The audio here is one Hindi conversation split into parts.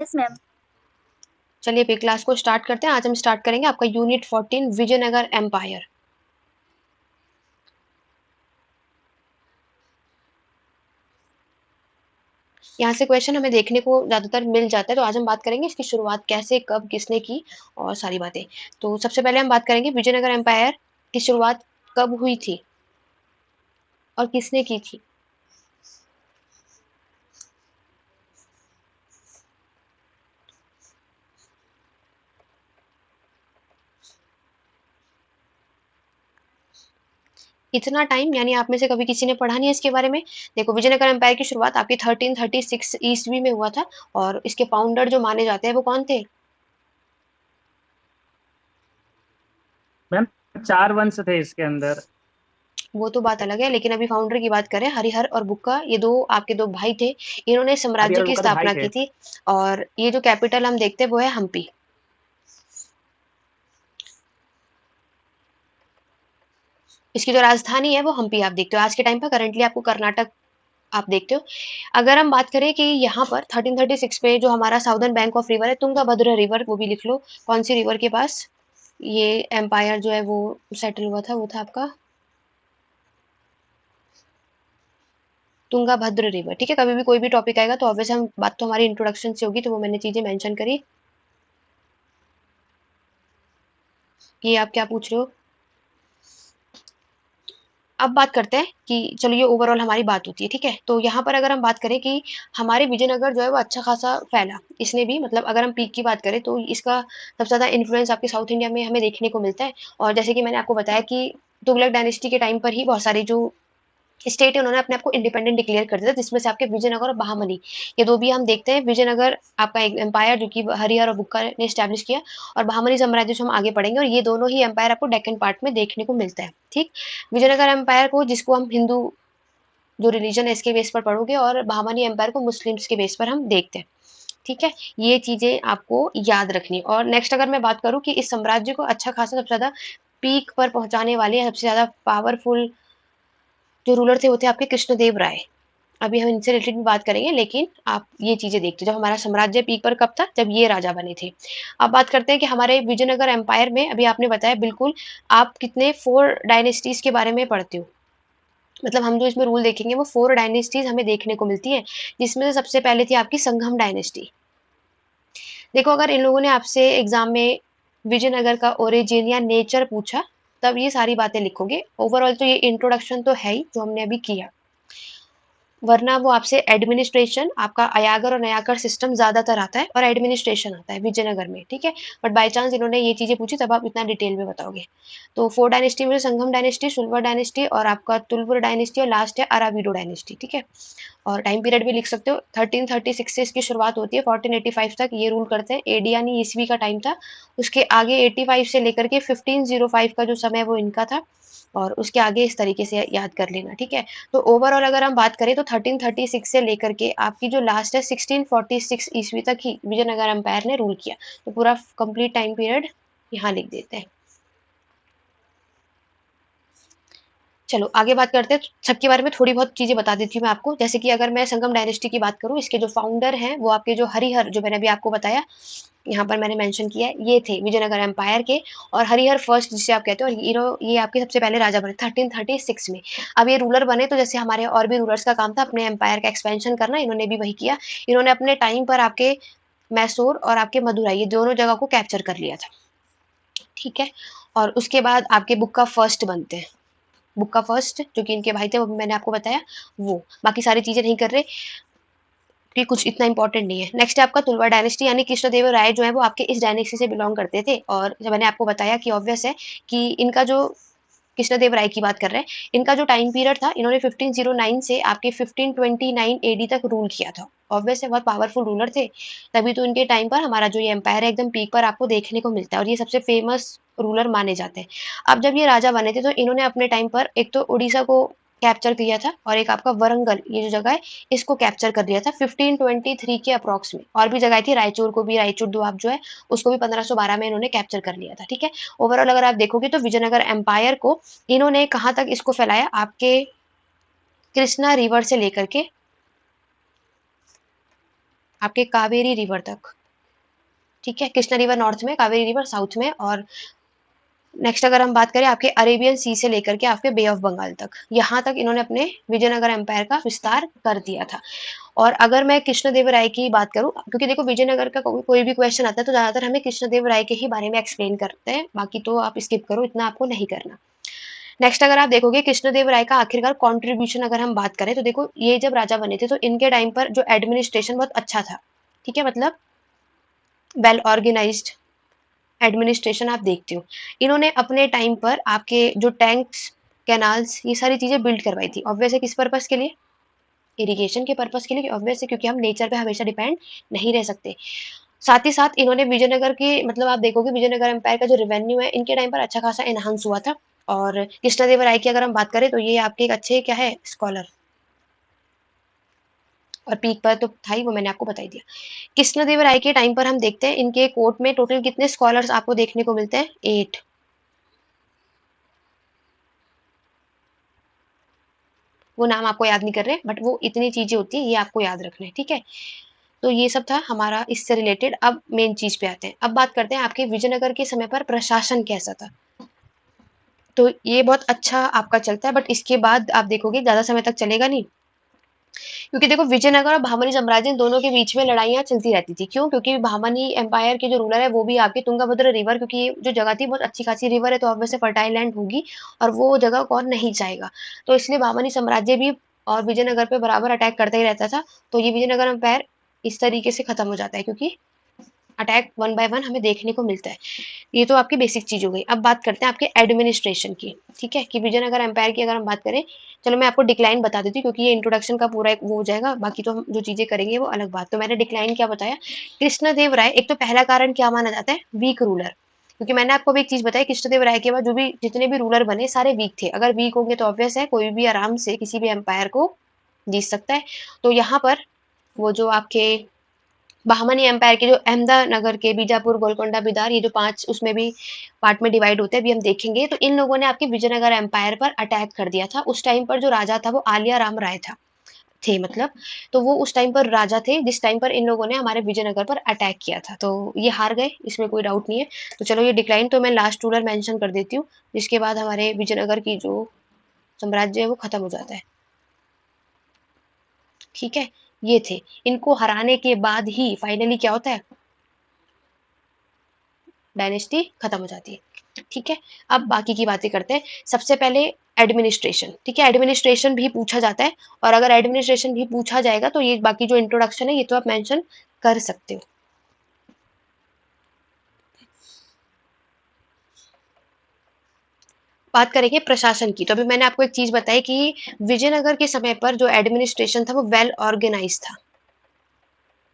Yes ma'am. चलिए फिर क्लास को स्टार्ट करते हैं। आज हम स्टार्ट करेंगे आपका यूनिट 14 विजयनगर एम्पायर। यहाँ से क्वेश्चन हमें देखने को ज्यादातर मिल जाता है, तो आज हम बात करेंगे इसकी शुरुआत कैसे, कब, किसने की और सारी बातें। तो सबसे पहले हम बात करेंगे विजयनगर एम्पायर की शुरुआत कब हुई थी और किसने की थी। इतना टाइम यानी आप में से कभी किसी ने पढ़ा नहीं है इसके बारे में। देखो, विजयनगर एम्पायर की शुरुआत आपकी 1336 ईस्वी में हुआ था और इसके फाउंडर जो माने जाते हैं वो कौन थे। मैम 4 वंश थे इसके अंदर। वो तो बात अलग है, लेकिन अभी फाउंडर की बात करें, हरिहर और बुक्का, ये दो आपके दो भाई थे। इन्होंने साम्राज्य हरिहर की बुक्का तो भाई स्थापना थे। की थी। और ये जो कैपिटल हम देखते हैं वो है हम्पी। इसकी जो राजधानी है वो हम्पी आप देखते हो। आज के टाइम पर करंटली आपको कर्नाटक आप देखते हो। अगर हम बात करें कि यहाँ पर 1336 पे जो हमारा साउदर्न बैंक ऑफ रिवर है, तुंगभद्र रिवर, वो भी लिख लो। कौन सी रिवर के पास ये एम्पायर जो है वो सेटल हुआ था, वो था आपका तुंगभद्र रिवर। ठीक है, कभी भी कोई भी टॉपिक आएगा तो ऑब्वियसली हम बात तो हमारी इंट्रोडक्शन से होगी, तो वो मैंने चीजें मेंशन करी। ये आप क्या पूछ रहे हो। अब बात करते हैं कि चलो ये ओवरऑल हमारी बात होती है, ठीक है। तो यहाँ पर अगर हम बात करें कि हमारे विजयनगर जो है वो अच्छा खासा फैला, इसने भी मतलब अगर हम पीक की बात करें तो इसका सबसे ज्यादा इन्फ्लुएंस आपके साउथ इंडिया में हमें देखने को मिलता है। और जैसे कि मैंने आपको बताया कि तुगलक डायनेस्टी के टाइम पर ही बहुत सारी जो स्टेट है उन्होंने अपने आप को इंडिपेंडेंट डिक्लेयर कर दिया, जिसमें से आपके विजयनगर और बहामनी, ये दो भी हम देखते हैं। विजयनगर आपका एक एम्पायर जो कि हरिहर और बुक्का ने स्टैब्लिश किया, और बहामनी साम्राज्य जो हम आगे पढ़ेंगे, और ये दोनों ही एम्पायर आपको डेक्कन पार्ट में देखने को मिलता है। ठीक, विजयनगर एम्पायर को, जिसको हम हिंदू जो रिलीजन है इसके बेस पर पढ़ोगे, और बहामनी एम्पायर को मुस्लिम्स के बेस पर हम देखते हैं। ठीक है, ये चीजें आपको याद रखनी। और नेक्स्ट अगर मैं बात करूं कि इस साम्राज्य को अच्छा खासा सबसे ज्यादा पीक पर पहुंचाने वाले, सबसे ज्यादा पावरफुल जो रूलर थे वो थे आपके कृष्णदेव राय। अभी हम इनसे रिलेटेड भी बात करेंगे, लेकिन आप ये चीजें देखते, जब हमारा साम्राज्य पीक पर कब था, जब ये राजा बने थे। अब बात करते हैं कि हमारे विजयनगर एम्पायर में, अभी आपने बताया बिल्कुल, आप कितने 4 डायनेस्टीज के बारे में पढ़ते हो। मतलब हम जो इसमें रूल देखेंगे वो 4 डायनेस्टीज हमें देखने को मिलती है, जिसमें से सबसे पहले थी आपकी संघम डायनेस्टी। देखो, अगर इन लोगों ने आपसे एग्जाम में विजयनगर का ओरिजिन या नेचर पूछा, तब ये सारी बातें लिखोगे। ओवरऑल तो ये इंट्रोडक्शन तो है ही जो हमने अभी किया, वरना वो आपसे एडमिनिस्ट्रेशन, आपका अयागर और नयाकर सिस्टम ज्यादातर आता है और एडमिनिस्ट्रेशन आता है विजयनगर में। ठीक है, बट बाय चांस इन्होंने ये चीजें पूछी तब आप इतना डिटेल में बताओगे। तो 4 डायनेस्टी में संगम डायनेस्टी, सुलवर डायनेस्टी और आपका तुलपुर डायनेस्टी, और लास्ट है अराविडो डायनेस्टी। ठीक है, और टाइम पीरियड भी लिख सकते हो। 1336 से इसकी शुरुआत होती है, 1485 तक ये रूल करते हैं। एडी यानी ईस्वी का टाइम था। उसके आगे 85 से लेकर के 1505 का जो समय वो इनका था, और उसके आगे इस तरीके से याद कर लेना। ठीक है, तो ओवरऑल अगर हम बात करें तो 1336 से लेकर के आपकी जो लास्ट है 1646 ईस्वी तक ही विजयनगर एम्पायर ने रूल किया। तो पूरा कंप्लीट टाइम पीरियड यहाँ लिख देते हैं। चलो आगे बात करते हैं। सबके बारे में थोड़ी बहुत चीजें बता देती हूँ मैं आपको। जैसे कि अगर मैं संगम डायनेस्टी की बात करूँ, इसके जो फाउंडर हैं वो आपके जो हरिहर, जो मैंने अभी आपको बताया, यहाँ पर मैंने मेंशन किया है, ये थे विजयनगर एम्पायर के। और हरिहर फर्स्ट जिसे आप कहते हो, और ये आपके सबसे पहले राजा बने 1336 में। अब ये रूलर बने तो जैसे हमारे और भी रूलर्स का काम था अपने एम्पायर का एक्सपेंशन करना, इन्होंने भी वही किया। इन्होंने अपने टाइम पर आपके मैसूर और आपके मदुराई, ये दोनों जगह को कैप्चर कर लिया था। ठीक है, और उसके बाद आपके बुक्का फर्स्ट बनते हैं। बुक्का फर्स्ट जो कि इनके भाई थे, वो भी मैंने आपको बताया। वो बाकी सारी चीजें नहीं कर रहे कि कुछ इतना इंपॉर्टेंट नहीं है। नेक्स्ट है आपका तुलवा डायनेस्टी, यानी कृष्णदेव राय जो है वो आपके इस डायनेस्टी से बिलोंग करते थे। और जब मैंने आपको बताया कि ऑब्वियस है कि इनका जो कृष्णदेव राय की बात कर रहे हैं, इनका जो टाइम पीरियड था, इन्होंने 1509 से आपके 1529 एडी तक रूल किया था। ऑब्वियस है बहुत पावरफुल रूलर थे, तभी तो इनके टाइम पर हमारा जो ये एम्पायर है एकदम पीक पर आपको देखने को मिलता है, और ये सबसे फेमस रूलर माने जाते हैं। अब जब ये राजा बने थे तो इन्होंने अपने टाइम पर एक तो उड़ीसा को कैप्चर किया था, और एक आपका वरंगल, ये जो जगह है, इसको कैप्चर कर लिया था 1523 के अप्रॉक्स में। और भी जगह थी, रायचूर को भी, रायचूर दुआब जो है उसको भी 1512 में इन्होंने कैप्चर कर लिया था। ठीक है, ओवरऑल अगर आप देखोगे तो विजयनगर एम्पायर को इन्होंने कहाँ तक इसको फैलाया, आपके कृष्णा रिवर से लेकर के आपके कावेरी रिवर तक, ठीक है। कृष्णा रिवर नॉर्थ में, कावेरी रिवर साउथ में। और नेक्स्ट अगर हम बात करें आपके अरेबियन सी से लेकर के आपके बे ऑफ बंगाल तक, यहाँ तक इन्होंने अपने विजयनगर एम्पायर का विस्तार कर दिया था। और अगर मैं कृष्णदेवराय की बात करूं, क्योंकि देखो विजयनगर का कोई भी क्वेश्चन आता है तो ज्यादातर हमें कृष्णदेवराय के ही बारे में एक्सप्लेन करते हैं, बाकी तो आप स्किप करो, इतना आपको नहीं करना। नेक्स्ट अगर आप देखोगे कृष्णदेवराय का आखिरकार कॉन्ट्रीब्यूशन अगर हम बात करें तो देखो ये जब राजा बने थे तो इनके टाइम पर जो एडमिनिस्ट्रेशन बहुत अच्छा था, ठीक है, मतलब वेल ऑर्गेनाइज्ड एडमिनिस्ट्रेशन आप देखते हो। इन्होंने अपने टाइम पर आपके जो टैंक्स, कैनाल्स, ये सारी चीजें बिल्ड करवाई थी। ऑब्वियस है किस पर्पस के लिए? इरिगेशन के पर्पस के लिए, ऑब्वियस है, क्योंकि हम नेचर पे हमेशा डिपेंड नहीं रह सकते। साथ ही साथ इन्होंने विजयनगर की, मतलब आप देखोगे विजयनगर एम्पायर का जो रेवेन्यू है इनके टाइम पर अच्छा खासा एनहांस हुआ था। और कृष्णदेवराय की अगर हम बात करें तो ये आपके एक अच्छे क्या है, स्कॉलर, और पीक पर तो था ही, वो मैंने आपको बता ही दिया। कृष्णदेवराय के टाइम पर हम देखते हैं इनके कोर्ट में टोटल कितने स्कॉलर्स आपको देखने को मिलते हैं? 8। वो नाम आपको याद नहीं कर रहे, बट वो इतनी चीजें होती है, ये आपको याद रखना है, ठीक है। तो ये सब था हमारा इससे रिलेटेड। अब मेन चीज पे आते हैं। अब बात करते हैं आपके विजयनगर के समय पर प्रशासन कैसा था। तो ये बहुत अच्छा आपका चलता है, बट इसके बाद आप देखोगे ज्यादा समय तक चलेगा नहीं, क्योंकि देखो विजयनगर और बहमनी साम्राज्य दोनों के बीच में लड़ाइयाँ चलती रहती थी। क्यों? क्योंकि बहमनी एम्पायर के जो रूलर है वो भी आपके तुंगभद्र रिवर, क्योंकि ये जो जगह थी बहुत अच्छी खासी रिवर है तो ऑब्वियसली फर्टाइल लैंड होगी, और वो जगह कौन नहीं चाहेगा। तो इसलिए बहमनी साम्राज्य भी और विजयनगर पे बराबर अटैक करता ही रहता था। तो ये विजयनगर एम्पायर इस तरीके से खत्म हो जाता है, क्योंकि अटैक वन बाय वन हमें देखने को मिलता है। ये तो आपकी बेसिक चीज हो गई। अब बात करते हैं आपके एडमिनिस्ट्रेशन की, ठीक है, कि विजयनगर एम्पायर की अगर हम बात करें, चलो मैं आपको डिक्लाइन बता देती हूँ, क्योंकि ये इंट्रोडक्शन का पूरा एक वो हो जाएगा, बाकी तो हम जो चीजें करेंगे वो अलग बात। तो मैंने डिक्लाइन क्या बताया? कृष्णदेव राय, एक तो पहला कारण क्या माना जाता है? Weak ruler. क्योंकि मैंने आपको भी एक चीज बताई, कृष्णदेव राय के बाद जो भी जितने भी रूलर बने सारे वीक थे। अगर वीक होंगे तो ऑब्वियस है कोई भी आराम से किसी भी एम्पायर को जीत सकता है। तो यहाँ पर वो जो आपके बहमनी एम्पायर के जो अहमदानगर के बीजापुर, गोलकोंडा, बिदार, ये जो 5 उसमें भी पार्ट में डिवाइड होते हैं, अभी हम देखेंगे। तो इन लोगों ने आपके विजयनगर एम्पायर पर अटैक कर दिया था। उस टाइम पर जो राजा था वो आलिया राम राय था, थे मतलब। तो वो उस टाइम पर राजा थे जिस टाइम पर इन लोगों ने हमारे विजयनगर पर अटैक किया था। तो ये हार गए, इसमें कोई डाउट नहीं है। तो चलो ये डिक्लाइन तो मैं लास्ट रूलर मेंशन कर देती हूँ, जिसके बाद हमारे विजयनगर की जो साम्राज्य है वो खत्म हो जाता है, ठीक है। ये थे, इनको हराने के बाद ही फाइनली क्या होता है? डायनेस्टी खत्म हो जाती है, ठीक है। अब बाकी की बातें करते हैं। सबसे पहले एडमिनिस्ट्रेशन, ठीक है, एडमिनिस्ट्रेशन भी पूछा जाता है, और अगर एडमिनिस्ट्रेशन भी पूछा जाएगा तो ये बाकी जो इंट्रोडक्शन है ये तो आप मेंशन कर सकते हो। बात करेंगे प्रशासन की, तो अभी मैंने आपको एक चीज बताई कि विजयनगर के समय पर जो एडमिनिस्ट्रेशन था वो वेल ऑर्गेनाइज था,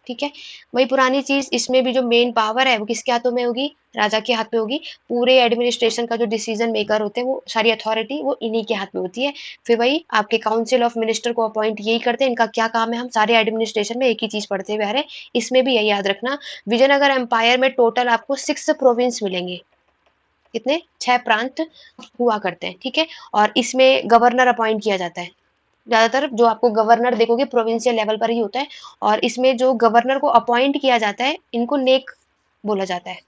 ठीक है। वही पुरानी चीज, इसमें भी जो मेन पावर है वो किसके हाथों में होगी? राजा के हाथ में होगी। पूरे एडमिनिस्ट्रेशन का जो डिसीजन मेकर होते हैं वो सारी अथॉरिटी वो इन्हीं के हाथ में होती है। फिर वही आपके काउंसिल ऑफ मिनिस्टर को अपॉइंट यही करते हैं। इनका क्या काम है? हम सारे एडमिनिस्ट्रेशन में एक ही चीज पढ़ते हुए आ रहे हैं, इसमें भी यही याद रखना। विजयनगर एम्पायर में टोटल आपको 6 प्रोविंस मिलेंगे। कितने? 6 प्रांत हुआ करते हैं, ठीक है। और इसमें गवर्नर अपॉइंट किया जाता है। ज्यादातर जो आपको गवर्नर देखोगे प्रोविंशियल लेवल पर ही होता है। और इसमें जो गवर्नर को अपॉइंट किया जाता है इनको नेक बोला जाता है।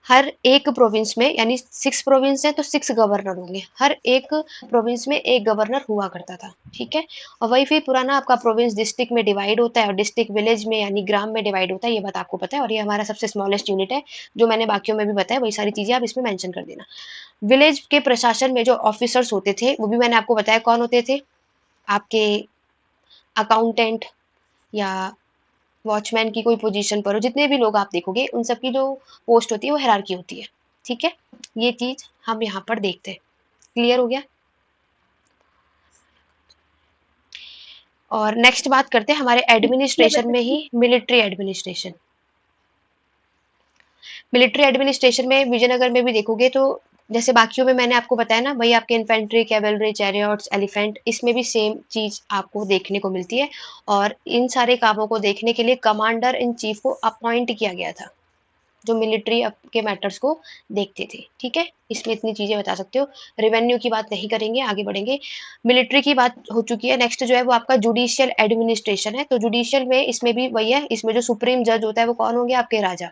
हर एक प्रोविंस में, यानी 6 प्रोविंस है तो 6 गवर्नर होंगे, हर एक प्रोविंस में एक गवर्नर हुआ करता था, ठीक है। और वही फिर पुराना आपका प्रोविंस डिस्ट्रिक्ट में डिवाइड होता है, और डिस्ट्रिक्ट विलेज में यानी ग्राम में डिवाइड होता है, ये बात आपको पता है। और ये हमारा सबसे स्मॉलेस्ट यूनिट है, जो मैंने बाकियों में भी बताया वही सारी चीजें आप इसमें मेंशन कर देना। विलेज के प्रशासन में जो ऑफिसर्स होते थे वो भी मैंने आपको बताया कौन होते थे। आपके अकाउंटेंट या वॉचमैन की कोई पोजीशन पर हो, जितने भी लोग आप देखोगे उन सबकी जो पोस्ट होती है वो हायरार्की होती है, ठीक है। ये चीज हम यहाँ पर देखते हैं। क्लियर हो गया? और नेक्स्ट बात करते हैं हमारे एडमिनिस्ट्रेशन में ही मिलिट्री एडमिनिस्ट्रेशन। मिलिट्री एडमिनिस्ट्रेशन में विजयनगर में भी देखोगे तो जैसे बाकियों में मैंने आपको बताया ना, वही आपके इन्फेंट्री, कैवलरी, चैरियट्स, एलिफेंट, इसमें भी सेम चीज आपको देखने को मिलती है। और इन सारे कामों को देखने के लिए कमांडर इन चीफ को अपॉइंट किया गया था, जो मिलिट्री के मैटर्स को देखते थे, ठीक है। इसमें इतनी चीजें बता सकते हो। रेवेन्यू की बात नहीं करेंगे, आगे बढ़ेंगे। मिलिट्री की बात हो चुकी है। नेक्स्ट जो है वो आपका जुडिशियल एडमिनिस्ट्रेशन है। तो जुडिशियल में इसमें भी वही है, इसमें जो सुप्रीम जज होता है वो कौन होंगे, आपके राजा,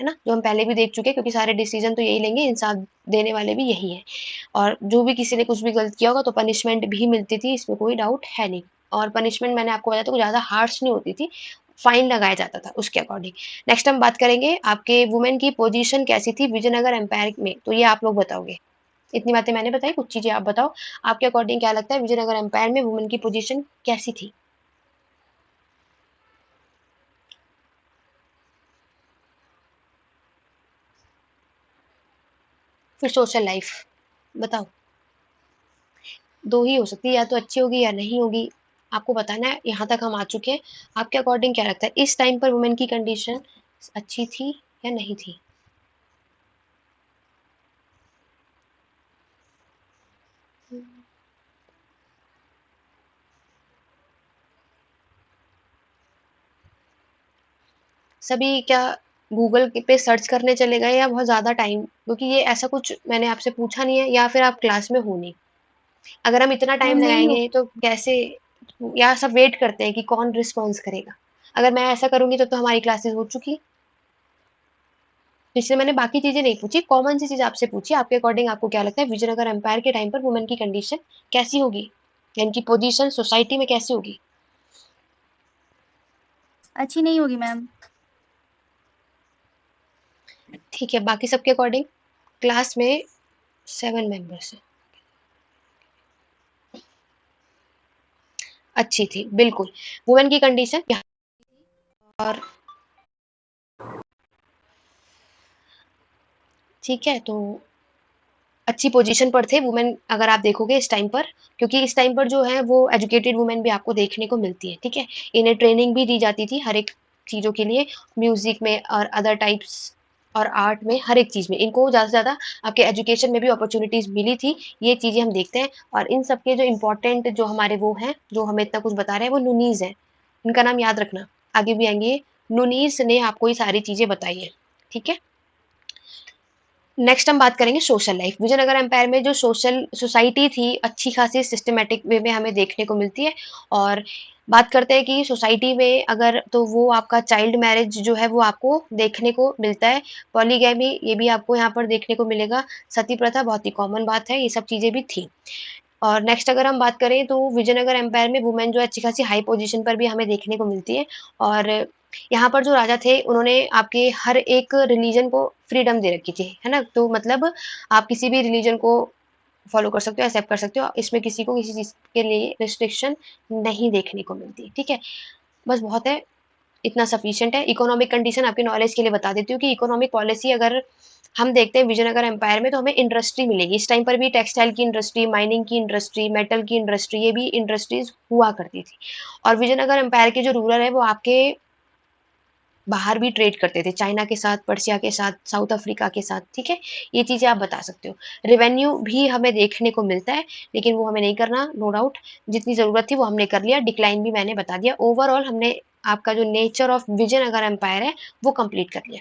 है ना, जो हम पहले भी देख चुके हैं, क्योंकि सारे डिसीजन तो यही लेंगे, इंसाफ देने वाले भी यही है। और जो भी किसी ने कुछ भी गलत किया होगा तो पनिशमेंट भी मिलती थी, इसमें कोई डाउट है नहीं। और पनिशमेंट मैंने आपको बताया था कुछ ज्यादा हार्श नहीं होती थी, फाइन लगाया जाता था उसके अकॉर्डिंग। नेक्स्ट हम बात करेंगे आपके वुमेन की पोजीशन कैसी थी विजयनगर एम्पायर में, तो ये आप लोग बताओगे। इतनी बातें मैंने बताई, कुछ चीजें आप बताओ, आपके अकॉर्डिंग क्या लगता है विजयनगर एम्पायर में वुमेन की पोजीशन कैसी थी। फिर सोशल लाइफ बताओ। दो ही हो सकती है, या तो अच्छी होगी या नहीं होगी, आपको बताना है। यहाँ तक हम आ चुके हैं, आपके अकॉर्डिंग क्या लगता है इस टाइम पर वुमेन की कंडीशन अच्छी थी या नहीं थी। सभी क्या गूगल पे सर्च करने चले गए, या बहुत ज़्यादा टाइम, क्योंकि ये ऐसा कुछ मैंने आपसे पूछा नहीं है, या फिर आप क्लास में हो नहीं। अगर हम इतना टाइम मैम नहीं हो। लगाएंगे तो कैसे, या सब वेट करते हैं कि कौन रिस्पॉन्स करेगा। अगर मैं ऐसा करूंगी तो हमारी क्लासेस हो चुकी। इसलिए मैंने बाकी चीजें नहीं पूछी, कॉमन सी चीज आपसे पूछी, आपके अकॉर्डिंग आपको क्या लगता है विजयनगर एम्पायर के टाइम पर वुमेन की कंडीशन कैसी होगी, या इनकी पोजीशन सोसाइटी में कैसी होगी। अच्छी नहीं होगी मैम। ठीक है, बाकी सबके अकॉर्डिंग क्लास में 7 मेंबर्स हैं, अच्छी थी बिल्कुल। वुमेन की कंडीशन, और ठीक है, तो अच्छी पोजीशन पर थे वुमेन अगर आप देखोगे इस टाइम पर, क्योंकि इस टाइम पर जो है वो एजुकेटेड वुमेन भी आपको देखने को मिलती है, ठीक है। इन्हें ट्रेनिंग भी दी जाती थी हर एक चीज़ों के लिए, म्यूजिक में और अदर टाइप्स और आर्ट में, हर एक चीज़ में इनको ज़्यादा से ज़्यादा आपके एजुकेशन में भी अपॉर्चुनिटीज़ मिली थी। ये चीज़ें हम देखते हैं। और इन सब के जो इम्पोर्टेंट जो हमारे वो हैं जो हमें इतना कुछ बता रहे हैं वो नुनीज हैं, इनका नाम याद रखना, आगे भी आएंगे। नुनीस ने आपको ये सारी चीज़ें बताई है, ठीक है। नेक्स्ट हम बात करेंगे सोशल लाइफ। विजयनगर एम्पायर में जो सोशल सोसाइटी थी अच्छी खासी सिस्टमेटिक वे में हमें देखने को मिलती है। और बात करते हैं कि सोसाइटी में अगर, तो वो आपका चाइल्ड मैरिज जो है वो आपको देखने को मिलता है। पॉलीगैमी ये भी आपको यहाँ पर देखने को मिलेगा। सती प्रथा बहुत ही कॉमन बात है, ये सब चीजें भी थी। और नेक्स्ट अगर हम बात करें तो विजयनगर एम्पायर में वुमेन जो है अच्छी खासी हाई पोजीशन पर भी हमें देखने को मिलती है। और यहाँ पर जो राजा थे उन्होंने आपके हर एक रिलीजन को फ्रीडम दे रखी थी, है ना। तो मतलब आप किसी भी रिलीजन को फॉलो कर सकते हो, एक्सेप्ट कर सकते हो, इसमें किसी को किसी चीज के लिए रिस्ट्रिक्शन नहीं देखने को मिलती, ठीक है। बस बहुत है, इतना सफिशिएंट है। इकोनॉमिक कंडीशन आपके नॉलेज के लिए बता देती हूँ कि इकोनॉमिक पॉलिसी अगर हम देखते हैं विजयनगर एम्पायर में तो हमें इंडस्ट्री मिलेगी। इस टाइम पर भी टेक्सटाइल की इंडस्ट्री, माइनिंग की इंडस्ट्री, मेटल की इंडस्ट्री, ये भी इंडस्ट्रीज हुआ करती थी। और विजयनगर एम्पायर के जो रूलर है वो आपके बाहर भी ट्रेड करते थे, चाइना के साथ, पर्शिया के साथ, साउथ अफ्रीका के साथ, ठीक है। ये चीजें आप बता सकते हो। रेवेन्यू भी हमें देखने को मिलता है, लेकिन वो हमें नहीं करना, नो डाउट। जितनी जरूरत थी वो हमने कर लिया, डिक्लाइन भी मैंने बता दिया। ओवरऑल हमने आपका जो नेचर ऑफ विजयनगर एम्पायर है वो कंप्लीट कर लिया,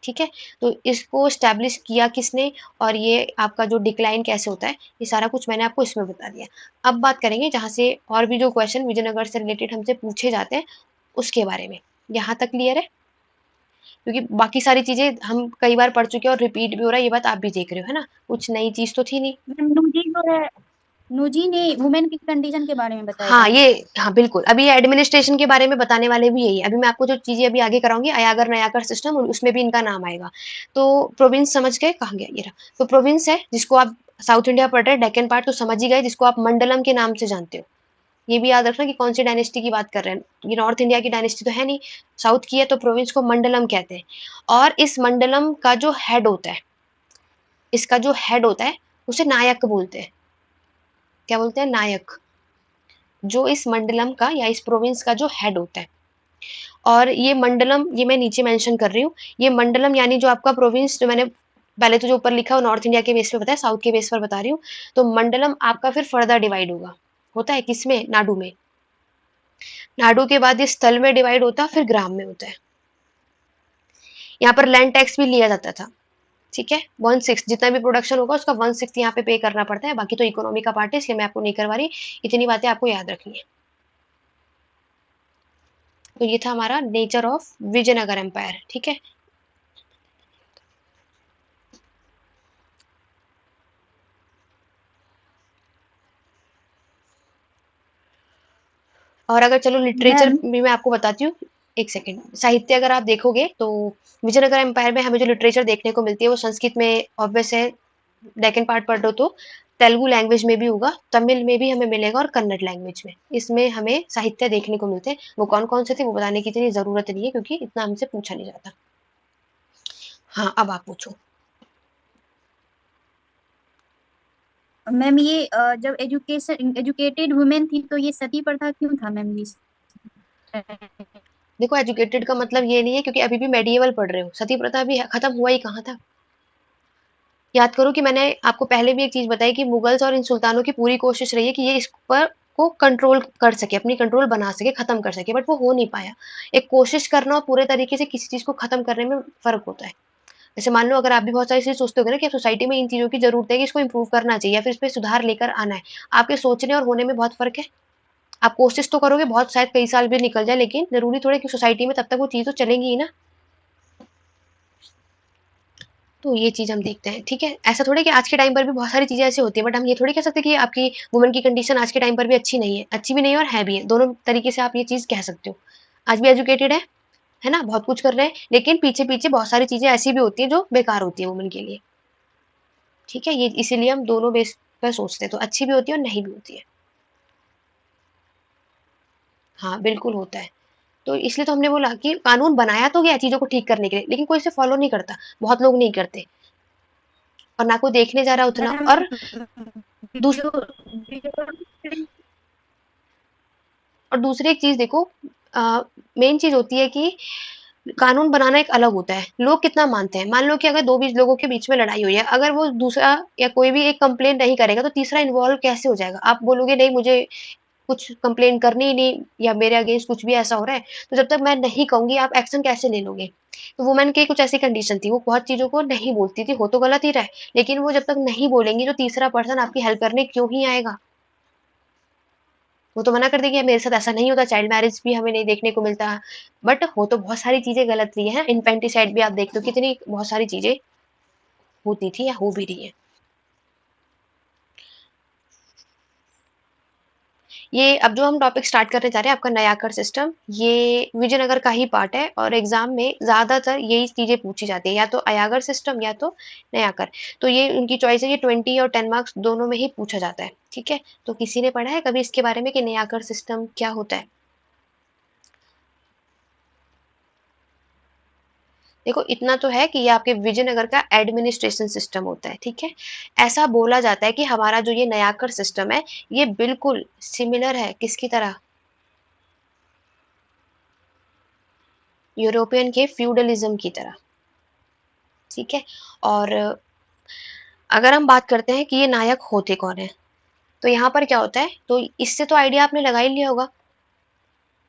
ठीक है। तो इसको स्टैब्लिश किया किसने, और ये आपका जो डिक्लाइन कैसे होता है, ये सारा कुछ मैंने आपको इसमें बता दिया। अब बात करेंगे जहां से और भी जो क्वेश्चन विजयनगर से रिलेटेड हमसे पूछे जाते हैं उसके बारे में। यहाँ तक क्लियर है, क्योंकि बाकी सारी चीजें हम कई बार पढ़ चुके हैं और रिपीट भी हो रहा है, ये बात आप भी देख रहे हो, है ना, कुछ नई चीज तो थी नहीं। मैम नूजी जो है, नूजी ने वुमेन की कंडीशन के बारे में बताया था हाँ मैम। ये, हाँ बिल्कुल, अभी ये एडमिनिस्ट्रेशन के बारे में बताने वाले भी यही है। अभी मैं आपको जो चीजें अभी आगे कराऊंगी अयागर नयाकर सिस्टम, उसमें भी इनका नाम आएगा। तो प्रोविंस समझ गए, कहाँ गया ये रहा। तो प्रोविंस है जिसको आप साउथ इंडिया पढ़ रहे हैं, डेक्कन पार्ट तो समझ ही गए, जिसको आप मंडलम के नाम से जानते हो। ये भी याद रखना कि कौन सी डायनेस्टी की बात कर रहे हैं, ये नॉर्थ इंडिया की डायनेस्टी तो है नहीं, साउथ की है, तो प्रोविंस को मंडलम कहते हैं। और इस मंडलम का जो हेड होता है, इसका जो हेड होता है उसे नायक बोलते हैं। क्या बोलते हैं, नायक। जो इस मंडलम का या इस प्रोविंस का जो हेड होता है। और ये मंडलम, ये मैं नीचे मेंशन कर रही हूँ, ये मंडलम यानी जो आपका प्रोविंस, जो मैंने पहले तो जो ऊपर लिखा है नॉर्थ इंडिया के बेस पे बताया, साउथ के बेस पर बता रही हूँ। तो मंडलम आपका फिर फर्दर डिवाइड होगा, होता है किसमें, नाडु में। नाडु के बाद ये स्थल में डिवाइड होता है, फिर ग्राम में होता है। यहाँ पर लैंड टैक्स भी लिया जाता था, ठीक है। 1/6 जितना भी प्रोडक्शन होगा उसका 1/6 यहाँ पे पे करना पड़ता है। बाकी तो इकोनॉमी का पार्ट है, इसलिए मैं आपको नहीं करवा रही। इतनी बातें आपको याद रखनी है। तो ये था हमारा नेचर ऑफ विजयनगर एम्पायर, ठीक है। और अगर चलो लिटरेचर मैम भी मैं आपको बताती हूँ, एक सेकेंड। साहित्य अगर आप देखोगे तो विजयनगर एम्पायर में हमें जो लिटरेचर देखने को मिलती है वो संस्कृत में ऑब्वियस है, डेक्कन पार्ट पढ़ लो तो तेलुगु लैंग्वेज में भी होगा, तमिल में भी हमें मिलेगा और कन्नड़ लैंग्वेज में। इसमें हमें साहित्य देखने को मिलते हैं। वो कौन कौन से थे वो बताने की इतनी जरूरत नहीं है, क्योंकि इतना हमसे पूछा नहीं जाता। हाँ, अब आप पूछो। मैम ये जब एजुकेटेड वुमेन थी तो ये सती प्रथा क्यों था मैम ये? देखो, एजुकेटेड का मतलब ये नहीं है क्योंकि अभी भी मेडिएवल पढ़ रहे हो। सती प्रथा भी खत्म हुआ ही कहाँ था। याद करो कि मैंने आपको पहले भी एक चीज बताई कि मुगल्स और इन सुल्तानों की पूरी कोशिश रही है कि ये इस पर को कंट्रोल कर सके, अपनी कंट्रोल बना सके, खत्म कर सके, बट वो हो नहीं पाया। एक कोशिश करना और पूरे तरीके से किसी चीज को खत्म करने में फर्क होता है। जैसे मान लो अगर आप भी बहुत सारी चीजें सोचते हो ना कि सोसाइटी में इन चीजों की जरूरत है कि इसको इंप्रूव करना चाहिए या फिर इस पे सुधार लेकर आना है, आपके सोचने और होने में बहुत फर्क है। आप कोशिश तो करोगे, बहुत शायद कई साल भी निकल जाए, लेकिन जरूरी थोड़े कि सोसाइटी में तब तक वो चीज तो चलेंगी ही ना। तो ये चीज हम देखते हैं, ठीक है। ऐसा थोड़ी कि आज के टाइम पर भी बहुत सारी चीजें ऐसी होती है, बट हम ये थोड़ी कह सकते कि आपकी वुमेन की कंडीशन आज के टाइम पर भी अच्छी नहीं है। अच्छी भी नहीं है और है भी है, दोनों तरीके से आप ये चीज कह सकते हो। आज भी एजुकेटेड है ना, बहुत कुछ कर रहे हैं, लेकिन पीछे पीछे बहुत सारी चीजें ऐसी भी होती है जो बेकार होती है वुमेन के लिए, ठीक है। ये इसीलिए हम दोनों बेस पर सोचते हैं, तो अच्छी भी होती है और नहीं भी होती है। हाँ, बिल्कुल होता है। तो इसलिए तो हमने बोला कि कानून बनाया तो गया चीजों को ठीक करने के लिए, लेकिन कोई इसे फॉलो नहीं करता। बहुत लोग नहीं करते और ना कोई देखने जा रहा उतना। मैम और दूस, और दूसरी एक चीज देखो, मेन चीज होती है कि कानून बनाना एक अलग होता है, लोग कितना मानते हैं। मान लो कि अगर दो बीच लोगों के बीच में लड़ाई हुई है, अगर वो दूसरा या कोई भी एक कंप्लेन नहीं करेगा तो तीसरा इन्वॉल्व कैसे हो जाएगा। आप बोलोगे नहीं मुझे कुछ कंप्लेन करनी ही नहीं, या मेरे अगेंस्ट कुछ भी ऐसा हो रहा है, तो जब तक मैं नहीं कहूंगी आप एक्शन कैसे ले लोगे। तो वुमेन की कुछ ऐसी कंडीशन थी, वो बहुत चीजों को नहीं बोलती थी, हो तो गलत ही रहा है, लेकिन वो जब तक नहीं बोलेंगी तो तीसरा पर्सन आपकी हेल्प करने क्यों ही आएगा। वो तो मना कर देगी मेरे साथ ऐसा नहीं होता, चाइल्ड मैरिज भी हमें नहीं देखने को मिलता। बट हो तो बहुत सारी चीजें गलत रही है। इनफेंटिसाइड भी आप देखते हो कितनी बहुत सारी चीजें होती थी या हो भी रही है। ये अब जो हम टॉपिक स्टार्ट करने जा रहे हैं, आपका नयाकर सिस्टम, ये विजयनगर का ही पार्ट है और एग्जाम में ज्यादातर यही चीजें पूछी जाती है, या तो अयागर सिस्टम या तो नयाकर। तो ये उनकी चॉइस है, ये 20 और 10 मार्क्स दोनों में ही पूछा जाता है, ठीक है। तो किसी ने पढ़ा है कभी इसके बारे में कि नयाकर सिस्टम क्या होता है? देखो, इतना तो है कि ये आपके विजयनगर का एडमिनिस्ट्रेशन सिस्टम होता है, ठीक है। ऐसा बोला जाता है कि हमारा जो ये नयाकर सिस्टम है, ये बिल्कुल सिमिलर है किसकी तरह? यूरोपियन के फ्यूडलिज्म की तरह, ठीक है। और अगर हम बात करते हैं कि ये नायक होते कौन है, तो यहाँ पर क्या होता है, तो इससे तो आइडिया आपने लगा ही लिया होगा।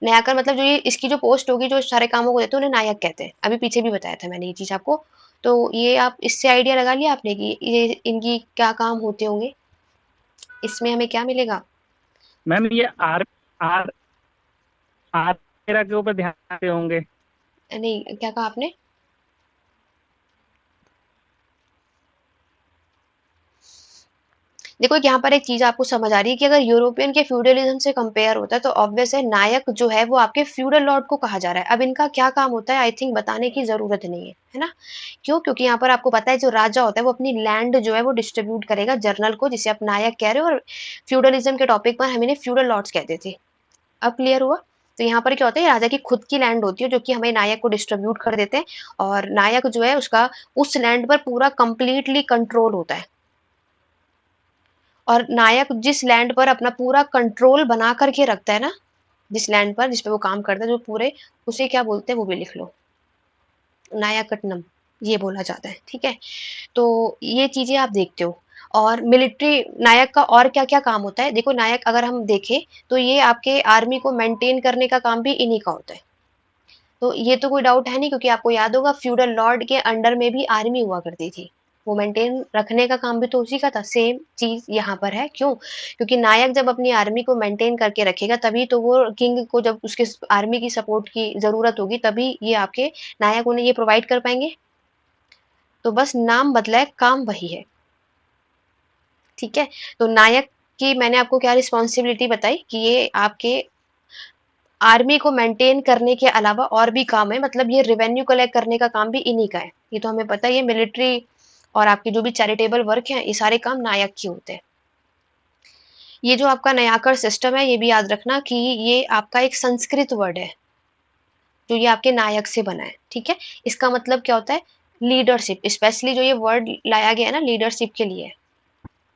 नायकर मतलब जो ये इसकी जो पोस्ट होगी, जो सारे कामों को देते हैं, उन्हें नायक कहते हैं। अभी पीछे भी बताया था मैंने ये चीज आपको। तो ये आप इससे आइडिया लगा लिया आपने कि ये इनकी क्या काम होते होंगे, इसमें हमें क्या मिलेगा। मैम ये आर आर आर वगैरह के ऊपर ध्यान देते होंगे। नहीं, क्या कहा आपने? देखो, यहाँ पर एक चीज आपको समझ आ रही है कि अगर यूरोपियन के फ्यूडलिज्म से कंपेयर होता है तो ऑब्वियस है नायक जो है वो आपके फ्यूडल लॉर्ड को कहा जा रहा है। अब इनका क्या काम होता है आई थिंक बताने की जरूरत नहीं है ना। क्यों? क्योंकि यहाँ पर आपको पता है जो राजा होता है वो अपनी लैंड जो है वो डिस्ट्रीब्यूट करेगा जर्नल को, जिसे आप नायक कह रहे हो। और फ्यूडलिज्म के टॉपिक पर हम इन्हें फ्यूडल लॉर्ड्स कहते थे। अब क्लियर हुआ? तो यहाँ पर क्या होता है, राजा की खुद की लैंड होती है जो कि हमें नायक को डिस्ट्रीब्यूट कर देते हैं, और नायक जो है उसका उस लैंड पर पूरा कंप्लीटली कंट्रोल होता है। और नायक जिस लैंड पर अपना पूरा कंट्रोल बना करके रखता है ना, जिस लैंड पर जिस पे वो काम करता है जो पूरे, उसे क्या बोलते हैं वो भी लिख लो, नायकटनम, ये बोला जाता है, ठीक है। तो ये चीजें आप देखते हो। और मिलिट्री नायक का और क्या क्या काम होता है, देखो नायक अगर हम देखें तो ये आपके आर्मी को मेंटेन करने का काम भी इन्हीं का होता है। तो ये तो कोई डाउट है नहीं, क्योंकि आपको याद होगा फ्यूडल लॉर्ड के अंडर में भी आर्मी हुआ करती थी, वो मेंटेन रखने का काम भी तो उसी का था। सेम चीज यहाँ पर है। क्यों? क्योंकि नायक जब अपनी आर्मी को मेंटेन करके रखेगा तभी तो वो किंग को, जब उसके आर्मी की सपोर्ट की जरूरत होगी तभी ये आपके नायक उन्हें ये प्रोवाइड कर पाएंगे। तो बस नाम बदला है, काम वही है। ठीक है, तो नायक की मैंने आपको क्या रिस्पॉन्सिबिलिटी बताई कि ये आपके आर्मी को मेंटेन करने के अलावा और भी काम है, मतलब ये रेवेन्यू कलेक्ट करने का काम भी इन्हीं का है। ये तो हमें पता है, ये मिलिट्री और आपके जो भी चैरिटेबल वर्क है ये सारे काम नायक के होते हैं। ये जो आपका नयाकर सिस्टम है ये भी याद रखना कि ये आपका एक संस्कृत वर्ड है जो ये आपके नायक से बना है। ठीक है, इसका मतलब क्या होता है? लीडरशिप। स्पेशली जो ये वर्ड लाया गया है ना, लीडरशिप के लिए है।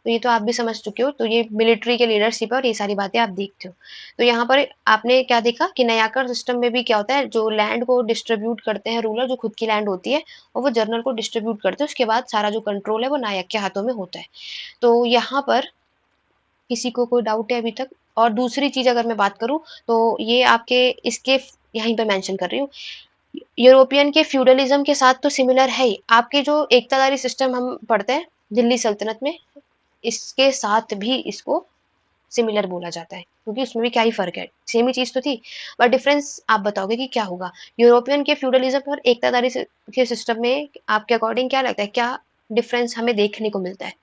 तो ये तो आप भी समझ चुके हो, तो ये मिलिट्री के लीडरशिप है और ये सारी बातें आप देखते हो। तो यहाँ पर आपने क्या देखा कि नयाकर सिस्टम में भी क्या होता है, जो लैंड को डिस्ट्रीब्यूट करते हैं रूलर, जो खुद की लैंड होती है और वो जनरल को डिस्ट्रीब्यूट करते हैं, उसके बाद सारा जो कंट्रोल है वो नायक के हाथों में होता है। तो यहाँ पर किसी को कोई डाउट है अभी तक? और दूसरी चीज अगर मैं बात करूं तो ये आपके इसके यहीं पे मेंशन कर रही हूँ, यूरोपियन के फ्यूडलिज्म के साथ तो सिमिलर है ही। आपके जो एकतादारी सिस्टम हम पढ़ते हैं दिल्ली सल्तनत में, इसके साथ भी इसको सिमिलर बोला जाता है, क्योंकि उसमें भी क्या ही फर्क है, सेम ही चीज तो थी, बट डिफरेंस आप बताओगे कि क्या होगा यूरोपियन के फ्यूडलिज्म और एकतादारी के सिस्टम में? आपके अकॉर्डिंग क्या लगता है, क्या डिफरेंस हमें देखने को मिलता है?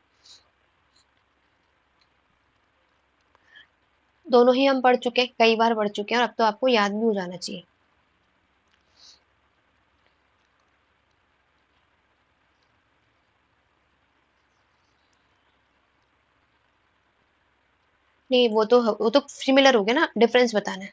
दोनों ही हम पढ़ चुके हैं, कई बार पढ़ चुके हैं, और अब तो आपको याद भी हो जाना चाहिए। नहीं, वो तो सिमिलर हो गया ना, डिफरेंस बताना है।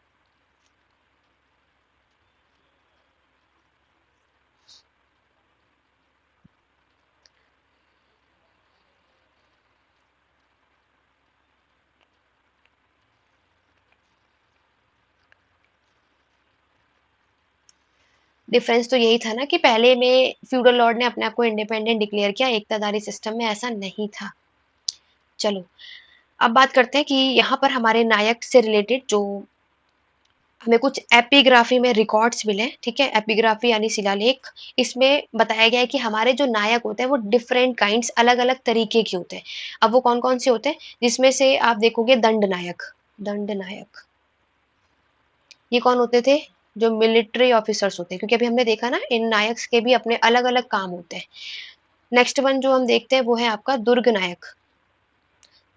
डिफरेंस तो यही था ना कि पहले में फ्यूडल लॉर्ड ने अपने आप को इंडिपेंडेंट डिक्लेयर किया, एकतादारी सिस्टम में ऐसा नहीं था। चलो, अब बात करते हैं कि यहाँ पर हमारे नायक से रिलेटेड जो हमें कुछ एपिग्राफी में रिकॉर्ड्स मिले। ठीक है, एपिग्राफी यानी शिलालेख, इसमें बताया गया है कि हमारे जो नायक होते हैं वो डिफरेंट काइंड्स, अलग अलग तरीके के होते हैं। अब वो कौन कौन से होते हैं? जिसमें से आप देखोगे दंड नायक। दंड नायक ये कौन होते थे? जो मिलिट्री ऑफिसर्स होते हैं, क्योंकि अभी हमने देखा ना इन नायक्स के भी अपने अलग अलग काम होते हैं। नेक्स्ट वन जो हम देखते हैं वो है आपका दुर्ग नायक।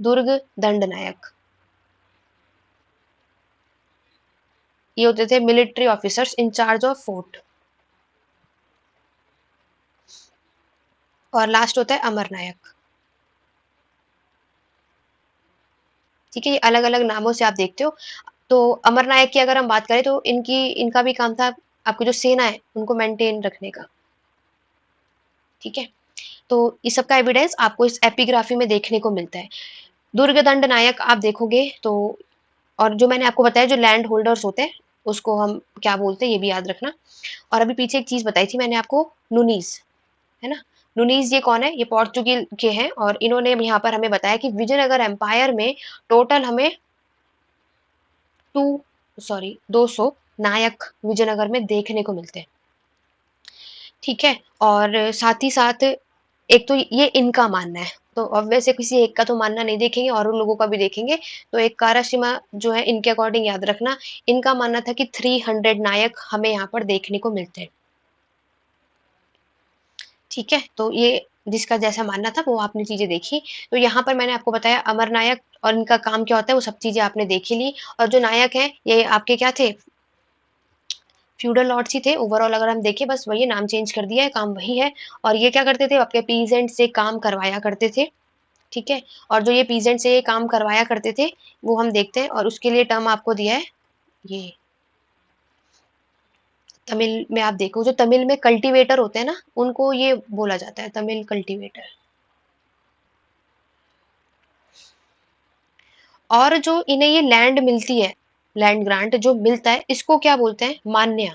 दुर्ग दंड नायक ये होते थे military officers incharge of fort. और लास्ट होता है अमर नायक। ठीक है, ये अलग अलग नामों से आप देखते हो। तो अमर नायक की अगर हम बात करें तो इनका भी काम था आपकी जो सेना है उनको मेंटेन रखने का। ठीक है, तो इस सब का एविडेंस आपको इस एपिग्राफी में देखने को मिलता है। दुर्ग दंड नायक आप देखोगे तो, और जो मैंने आपको बताया जो लैंड होल्डर्स होते हैं उसको हम क्या बोलते हैं ये भी याद रखना। और अभी पीछे एक चीज बताई थी मैंने आपको, नुनीज, है ना? नुनीज ये कौन है? ये पोर्चुगीज के हैं, और इन्होंने यहाँ पर हमें बताया कि विजयनगर एम्पायर में टोटल हमें 200 नायक विजयनगर में देखने को मिलते हैं। ठीक है, और साथ ही साथ एक तो ये इनका मानना है, तो ऑब्वियस है किसी एक का तो मानना नहीं देखेंगे और उन लोगों का भी देखेंगे। तो एक काराशिमा जो है इनके अकॉर्डिंग याद रखना, इनका मानना था कि 300 नायक हमें यहाँ पर देखने को मिलते हैं। ठीक है, तो ये जिसका जैसा मानना था वो आपने चीजें देखी। तो यहाँ पर मैंने आपको बताया अमर नायक और इनका काम क्या होता है वो सब चीजें आपने देखी ली। और जो नायक हैं ये आपके क्या थे? फ्यूडल लॉर्ड्स ही थे ओवरऑल। अगर हम देखें बस वही नाम चेंज कर दिया है, काम वही है। और ये क्या करते थे? आपके पीजेंट से काम करवाया करते थे। ठीक है, और जो ये पीजेंट से ये काम करवाया करते थे वो हम देखते हैं, और उसके लिए टर्म आपको दिया है ये तमिल में। आप देखो जो तमिल में कल्टीवेटर होते हैं ना उनको ये बोला जाता है तमिल कल्टीवेटर। और जो इन्हें ये लैंड मिलती है, लैंड ग्रांट जो मिलता है इसको क्या बोलते हैं? मान्या।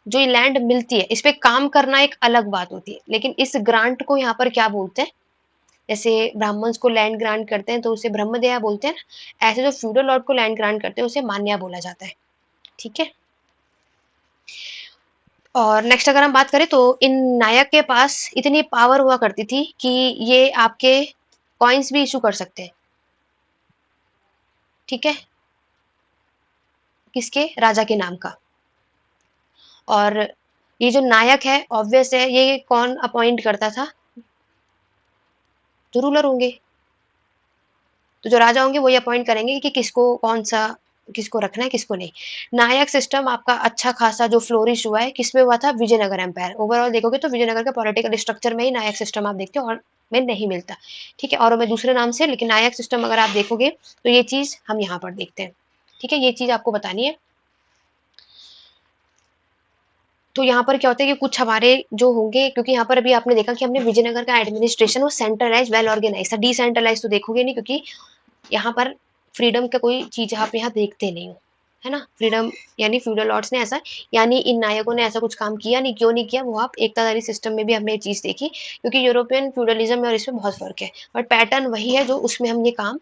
जो ये लैंड मिलती है इस पे काम करना एक अलग बात होती है, लेकिन इस ग्रांट को यहाँ पर क्या बोलते हैं? जैसे ब्राह्मण्स को लैंड ग्रांट करते हैं तो उसे ब्रह्मदया बोलते हैं ना, ऐसे जो फ्यूडल लॉर्ड को लैंड ग्रांट करते हैं उसे मान्या बोला जाता है। ठीक है, और नेक्स्ट अगर हम बात करें तो इन नायक के पास इतनी पावर हुआ करती थी कि ये आपके कॉइन्स भी इशू कर सकते हैं, ठीक है, किसके, राजा के नाम का। और ये जो नायक है ऑब्वियस है, ये कौन अपॉइंट करता था, जो रूलर होंगे। तो जो राजा होंगे वही अपॉइंट करेंगे कि किसको कौन सा किसको रखना है किसको नहीं। नायक सिस्टम आपका अच्छा खासा जो फ्लोरिश हुआ है किसमें हुआ था, विजयनगर एम्पायर। ओवरऑल देखोगे तो विजयनगर के पॉलिटिकल स्ट्रक्चर में ही नायक सिस्टम आप देखते हो और में नहीं मिलता, ठीक है, और में दूसरे नाम से, लेकिन नायक सिस्टम अगर आप देखोगे तो ये चीज हम यहाँ पर देखते हैं, ठीक है, ये चीज आपको बतानी है। तो यहाँ पर क्या होता है कि कुछ हमारे जो होंगे, क्योंकि यहाँ पर अभी आपने देखा कि हमने विजयनगर का एडमिनिस्ट्रेशन वो सेंट्रलाइज वेल ऑर्गेनाइज था, डिसेंट्रलाइज तो देखोगे नहीं, क्योंकि यहाँ पर फ्रीडम का कोई चीज आप यहाँ देखते नहीं हो, है ना। फ्रीडम यानी फ्यूडल लॉर्ड्स ने ऐसा, यानी इन नायकों ने ऐसा कुछ काम किया नहीं, क्यों नहीं किया, वो आप एकताधारी सिस्टम में भी हमने ये चीज देखी, क्योंकि यूरोपियन फ्यूडलिज्म में और इसमें बहुत फर्क है, बट पैटर्न वही है जो उसमें हम ये काम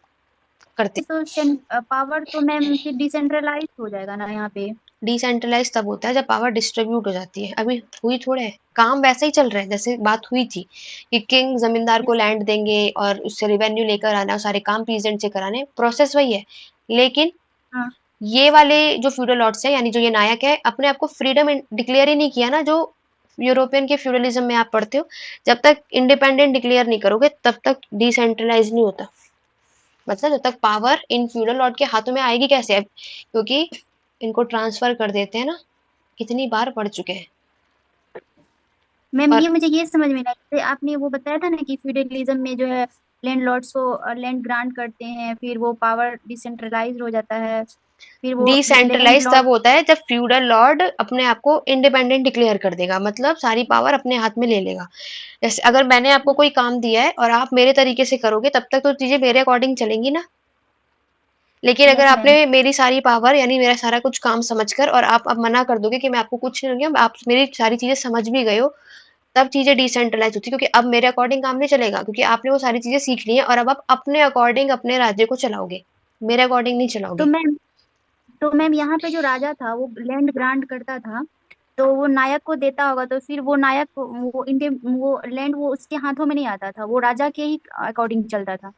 करते हैं। तो पावर तो मैम फिर डिसेंट्रलाइज हो जाएगा ना यहाँ पे। डिसेंट्रलाइज तब होता है जब पावर डिस्ट्रीब्यूट हो जाती है, अभी हुई थोड़े, काम वैसा ही चल रहा है जैसे बात हुई थी कि किंग जमींदार को लैंड देंगे और उससे रिवेन्यू लेकर आना, सारे काम पीजेंट से कराने, प्रोसेस वही है। लेकिन हाँ ये वाले जो फ्यूडल लॉर्ड्स है, यानी जो ये नायक है, अपने आप को फ्रीडम डिक्लेयर ही नहीं किया ना, जो यूरोपियन के फ्यूडलिज्म में आप पढ़ते हो, जब तक इंडिपेंडेंट डिक्लेयर नहीं करोगे तब तक डिसेंट्रलाइज नहीं होता। मतलब जब तक पावर इन फ्यूडल लॉर्ड के हाथों में आएगी कैसे, अब क्योंकि इनको ट्रांसफर कर देते हैं ना, कितनी बार पढ़ चुके हैं। मैम, और ये मुझे ये समझ में नहीं आया, जैसे आपने वो बताया था ना कि फ्यूडलिज्म में जो है लैंड लॉर्ड्स को लैंड ग्रांट करते हैं, फिर वो पावर डिसेंट्रलाइज हो जाता है, फिर वो लैंड डिसेंट्रलाइज लॉर्ड। तब होता है जब फ्यूडल लॉर्ड अपने आप को इंडिपेंडेंट डिक्लेयर कर देगा, मतलब सारी पावर अपने हाथ में ले लेगा। जैसे अगर मैंने आपको कोई काम दिया है और आप मेरे तरीके से करोगे तब तक तो चीजें मेरे अकॉर्डिंग चलेंगी ना। लेकिन अगर यस आपने मैम। मेरी सारी पावर यानी मेरा सारा कुछ काम समझकर और आप अब मना कर दोगे कि मैं आपको कुछ नहीं दूंगी, आप मेरी सारी चीजें समझ भी गए हो, तब चीजें डिसेंट्रलाइज होती है, क्योंकि अब मेरे अकॉर्डिंग काम नहीं चलेगा, क्योंकि आपने वो सारी चीजें सीख ली हैं और अब आप अपने अकॉर्डिंग अपने राज्य को चलाओगे, मेरे अकॉर्डिंग नहीं तो चलाओगे। मैम तो मैम यहाँ पे जो राजा था वो लैंड ग्रांट करता था, तो वो नायक को देता होगा, तो फिर वो नायक वो इंडिया वो लैंड वो उसके हाथों में नहीं आता था, वो राजा के ही अकॉर्डिंग चलता था।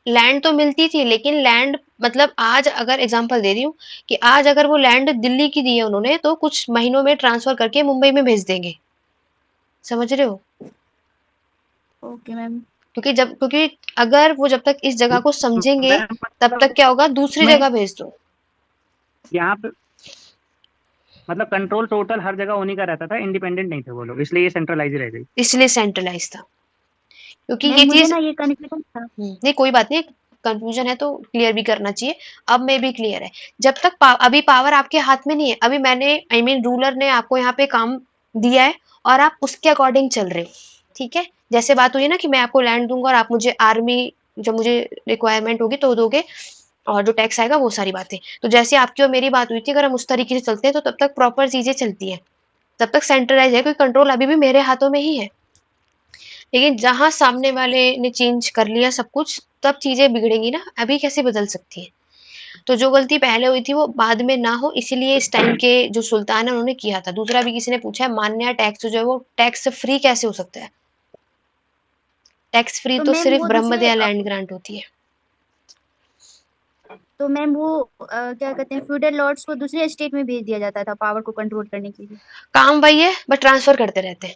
लैंड तो मिलती थी, लेकिन लैंड मतलब आज अगर एग्जांपल दे रही हूँ कि आज अगर वो लैंड दिल्ली की दी है उन्होंने, तो कुछ महीनों में ट्रांसफर करके मुंबई में भेज देंगे, समझ रहे हो। Okay ma'am. क्योंकि अगर वो जब तक इस जगह को समझेंगे मैम तब तक मतलब क्या होगा, दूसरी मैं जगह भेज दो। यहाँ पे मतलब कंट्रोल टोटल हर जगह उन्हीं का रहता था, इंडिपेंडेंट नहीं थे वो लोग, इसलिए ये सेंट्रलाइज रह गई। इसलिए सेंट्रलाइज था, क्योंकि मैम ये मुझे चीज, ना ये कन्फ्यूजन था। नहीं कोई बात नहीं, कंफ्यूजन है तो क्लियर भी करना चाहिए। अब में भी क्लियर है, जब तक अभी पावर आपके हाथ में नहीं है, अभी मैंने आई मीन रूलर ने आपको यहाँ पे काम दिया है और आप उसके अकॉर्डिंग चल रहे हो, ठीक है। जैसे बात हुई ना कि मैं आपको लैंड दूंगा और आप मुझे आर्मी, जब मुझे रिक्वायरमेंट होगी तो दोगे, और जो टैक्स आएगा वो सारी बातें, तो जैसे आपकी और मेरी बात हुई थी, अगर हम उस तरीके से चलते हैं तो तब तक प्रॉपर चीजें चलती है, तब तक सेंट्रलाइज है, क्योंकि कंट्रोल अभी भी मेरे हाथों में ही है। लेकिन जहां सामने वाले ने चेंज कर लिया सब कुछ, तब चीजें बिगड़ेंगी ना, अभी कैसे बदल सकती है। तो जो गलती पहले हुई थी वो बाद में ना हो, इसीलिए इस टाइम के जो सुल्तान है उन्होंने किया था। दूसरा भी किसी ने पूछा है, मान्य टैक्स जो है वो टैक्स फ्री कैसे हो सकता है, टैक्स फ्री तो तो मैम सिर्फ वो दूसरे ब्रह्मदया लैंड ग्रांट होती है। तो मैम वो क्या कहते हैं, फ्यूडल लॉर्ड्स को दूसरे स्टेट में भेज दिया जाता था पावर को कंट्रोल करने के लिए। काम वही है, बट ट्रांसफर करते रहते हैं,